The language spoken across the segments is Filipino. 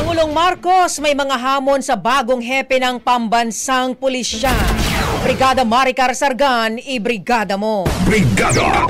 Pangulong Marcos may mga hamon sa bagong hepe ng pambansang pulisya. Brigada Maricar Sargan, ibrigada mo. Brigada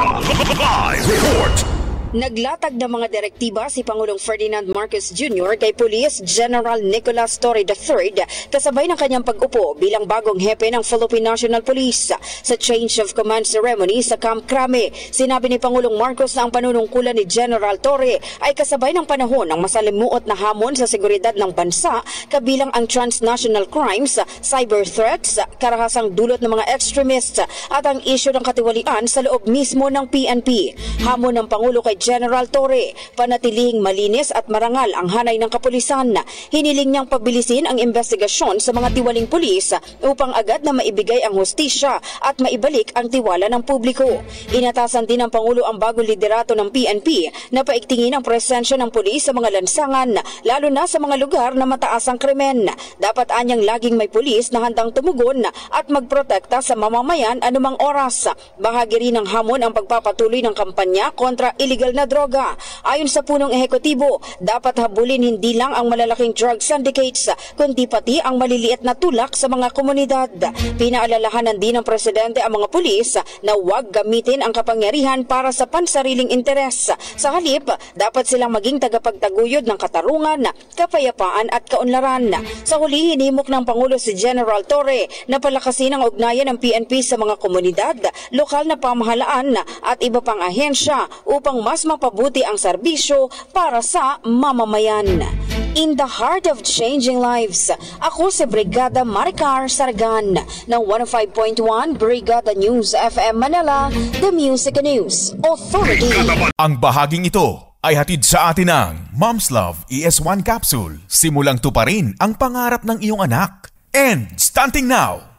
Live Report. Naglatag ng mga direktiba si Pangulong Ferdinand Marcos Jr. kay Police General Nicolas Torre III kasabay ng kanyang pag-upo bilang bagong hepe ng Philippine National Police. Sa change of command ceremony sa Camp Crame, sinabi ni Pangulong Marcos na ang panunungkulan ni General Torre ay kasabay ng panahon ng masalimuot na hamon sa seguridad ng bansa, kabilang ang transnational crimes, cyber threats, karahasang dulot ng mga extremists at ang isyu ng katiwalian sa loob mismo ng PNP. Hamon ng Pangulo kay General Torre, panatilihing malinis at marangal ang hanay ng kapulisan. Hiniling niyang pabilisin ang investigasyon sa mga tiwaling pulis upang agad na maibigay ang hustisya at maibalik ang tiwala ng publiko. Inatasan din ng Pangulo ang bagong liderato ng PNP na paigtingin ang presensya ng pulis sa mga lansangan, lalo na sa mga lugar na mataas ang krimen. Dapat anyang laging may pulis na handang tumugon at magprotekta sa mamamayan anumang oras. Bahagi rin ng hamon ang pagpapatuloy ng kampanya kontra illegal na droga. Ayon sa punong ehekutibo, dapat habulin hindi lang ang malalaking drug syndicates, kundi pati ang maliliit na tulak sa mga komunidad. Pinaalalahanan din ng presidente ang mga pulis na huwag gamitin ang kapangyarihan para sa pansariling interes. Sa halip, dapat silang maging tagapagtaguyod ng katarungan, kapayapaan at kaunlaran. Sa huli, hinimok ng Pangulo si General Torre na palakasin ang ugnayan ng PNP sa mga komunidad, lokal na pamahalaan at iba pang ahensya upang mas mapabuti ang serbisyo para sa mamamayan. In the heart of changing lives, ako si Brigada Maricar Sargan ng 105.1 Brigada News FM Manila, The Music News Authority. Ang bahaging ito ay hatid sa atin ng Mom's Love ES1 Capsule. Simulang tuparin ang pangarap ng iyong anak. And starting now,